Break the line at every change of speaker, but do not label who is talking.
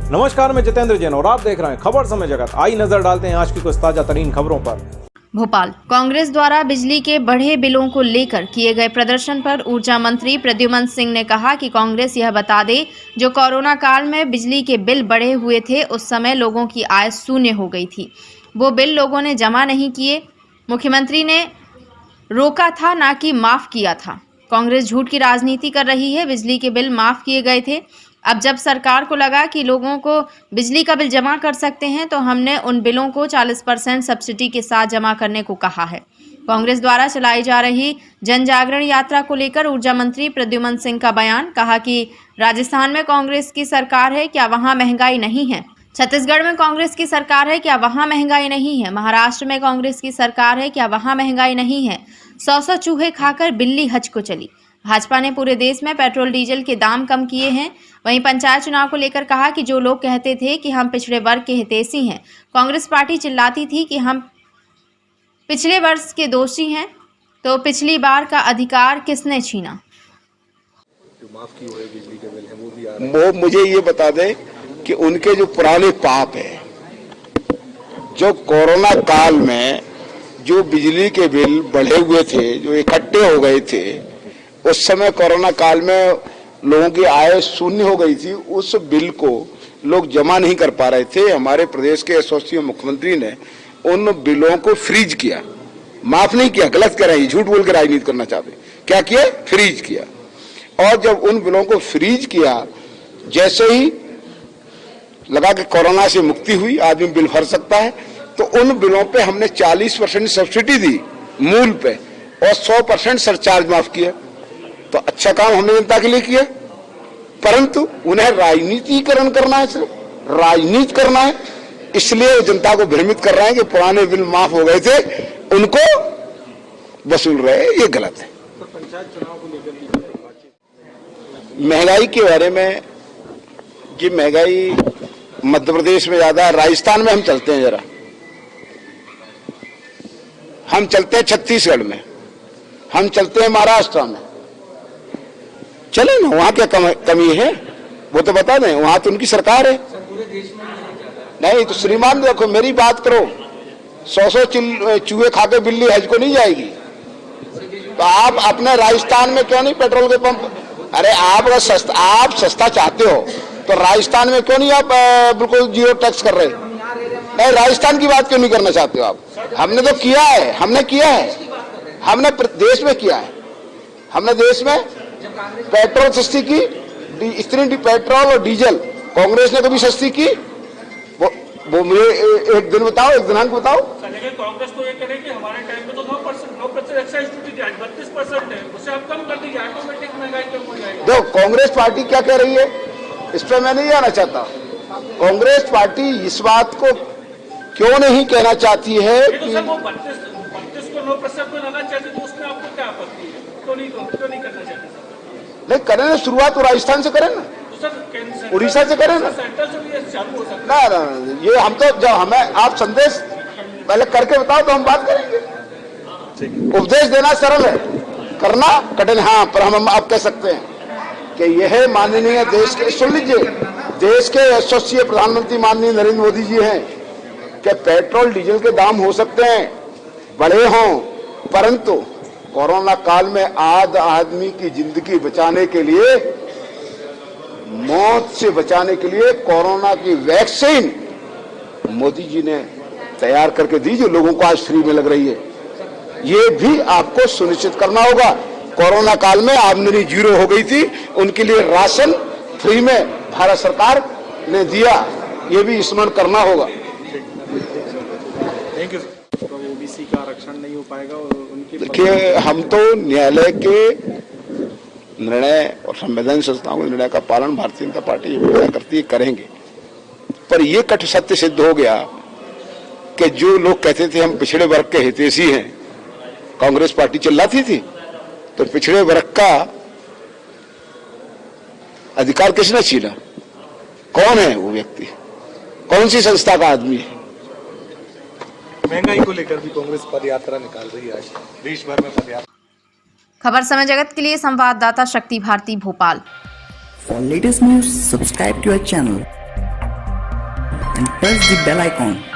नमस्कार, मैं जितेंद्र जैन और आप देख रहे हैं खबर समय जगत। आई नजर डालते हैं आज की कुछ ताजा तरीन खबरों पर।
भोपाल कांग्रेस द्वारा बिजली के बढ़े बिलों को लेकर किए गए प्रदर्शन पर ऊर्जा मंत्री प्रद्युमन सिंह ने कहा कि कांग्रेस यह बता दे, जो कोरोना काल में बिजली के बिल बढ़े हुए थे उस समय लोगों की आय शून्य हो गई थी। वो बिल लोगों ने जमा नहीं किए, मुख्यमंत्री ने रोका था ना कि माफ किया था। कांग्रेस झूठ की राजनीति कर रही है। बिजली के बिल माफ किए गए थे। अब जब सरकार को लगा कि लोगों को बिजली का बिल जमा कर सकते हैं तो हमने उन बिलों को 40% सब्सिडी के साथ जमा करने को कहा है। कांग्रेस द्वारा चलाई जा रही जन जागरण यात्रा को लेकर ऊर्जा मंत्री प्रद्युमन सिंह का बयान। कहा कि राजस्थान में कांग्रेस की सरकार है, क्या वहां महंगाई नहीं है? छत्तीसगढ़ में कांग्रेस की सरकार है, क्या वहां महंगाई नहीं है? महाराष्ट्र में कांग्रेस की सरकार है, क्या वहां महंगाई नहीं है? 100 चूहे खाकर बिल्ली हज को चली। भाजपा ने पूरे देश में पेट्रोल डीजल के दाम कम किए हैं। वहीं पंचायत चुनाव को लेकर कहा कि जो लोग कहते थे कि हम पिछड़े वर्ग के हितैषी हैं, कांग्रेस पार्टी चिल्लाती थी कि हम पिछले वर्ष के दोषी हैं, तो पिछली बार का अधिकार किसने छीना?
माफ की हुई बिजली के बिल है वो भी आ रहे हैं।
वो मुझे ये बता दें कि उनके जो पुराने पाप है, जो कोरोना काल में जो बिजली के बिल बढ़े हुए थे, जो इकट्ठे हो गए थे, उस समय कोरोना काल में लोगों की आय शून्य हो गई थी। उस बिल को लोग जमा नहीं कर पा रहे थे। हमारे प्रदेश के यशस्वी मुख्यमंत्री ने उन बिलों को फ्रीज किया, माफ नहीं किया। गलत कह रहे हैं, झूठ बोल के राजनीति करना चाहते। क्या किया? फ्रीज किया। और जब उन बिलों को फ्रीज किया, जैसे ही लगा कि कोरोना से मुक्ति हुई, आदमी बिल भर सकता है, तो उन बिलों पे हमने 40% सब्सिडी दी मूल पे और 100% सरचार्ज माफ किया। तो अच्छा काम हमने जनता के लिए किया, परंतु उन्हें राजनीतिकरण करना है, सिर्फ राजनीति करना है, इसलिए जनता को भ्रमित कर रहे हैं कि पुराने बिल माफ हो गए थे, उनको वसूल रहे हैं। ये गलत है।
पंचायत चुनाव को लेकर
महंगाई के बारे में, कि महंगाई मध्य प्रदेश में ज्यादा है, राजस्थान में हम चलते हैं, जरा हम चलते हैं छत्तीसगढ़ में, हम चलते हैं महाराष्ट्र में, चले ना, वहां क्या कमी है वो तो बता दें। वहां तो उनकी सरकार है। नहीं तो श्रीमान देखो, मेरी बात करो, 100 चूहे खाके बिल्ली हज को नहीं जाएगी। तो आप अपने राजस्थान में क्यों नहीं पेट्रोल के पंप? अरे आप सस्ता चाहते हो तो राजस्थान में क्यों नहीं आप बिल्कुल जीरो टैक्स कर रहे? नहीं, राजस्थान की बात क्यों नहीं करना चाहते हो आप? हमने तो किया है, हमने किया है, हमने देश में किया है। हमने देश में पेट्रोल सस्ती की, इतनी पेट्रोल और डीजल कांग्रेस ने कभी सस्ती की? वो मुझे एक दिन बताओ, एक दिनांक बताओ।
कांग्रेस तो ये करे कि हमारे टाइम में तो 9% एक्साइज ड्यूटी थी, आज 32% है, उसे आप कम कर दीजिए, ऑटोमेटिक महंगाई कम हो जाएगी।
देखो, कांग्रेस पार्टी क्या कह रही है इस पर मैं नहीं जाना चाहता। कांग्रेस पार्टी इस बात को क्यों नहीं कहना चाहती है
कि सर वो 32 को 9% को लाना चाहते, तो उसमें आपको क्या आपत्ति है? क्यों नहीं करना चाहते?
नहीं करें ना, शुरुआत तो राजस्थान से करें ना, उड़ीसा से करें ना।
सेंटर से भी चालू हो सकता है।
ना, ये हम तो जब हमें आप संदेश पहले करके बताओ तो हम बात करेंगे। उपदेश देना सरल है, करना कठिन। हाँ, पर हम आप कह सकते हैं कि यह माननीय देश के, सुन लीजिए, देश के यशस्वी प्रधानमंत्री माननीय नरेंद्र मोदी जी हैं कि पेट्रोल डीजल के दाम हो सकते हैं बड़े हों, परंतु कोरोना काल में आदमी की जिंदगी बचाने के लिए, मौत से बचाने के लिए कोरोना की वैक्सीन मोदी जी ने तैयार करके दी, जो लोगों को आज फ्री में लग रही है। ये भी आपको सुनिश्चित करना होगा। कोरोना काल में आमदनी जीरो हो गई थी, उनके लिए राशन फ्री में भारत सरकार ने दिया, ये भी स्मरण करना होगा।
Thank you sir. तो ओबीसी का आरक्षण नहीं हो पाएगा और उनकी,
देखिए, हम तो न्यायालय के निर्णय और संवैधानिक संस्थाओं के निर्णय का पालन भारतीय जनता पार्टी करती है, करेंगे। पर यह कट सत्य सिद्ध हो गया कि जो लोग कहते थे हम पिछड़े वर्ग के हितैषी हैं, कांग्रेस पार्टी चिल्लाती थी, तो पिछड़े वर्ग का अधिकार किसने छीना? कौन है वो व्यक्ति? कौन सी संस्था का आदमी है?
महंगाई को लेकर भी कांग्रेस पदयात्रा निकाल रही है, आज देश भर में पदयात्रा।
खबर समय जगत के लिए संवाददाता शक्ति Bharti, Bhopal.
For latest news, subscribe to our channel press the bell icon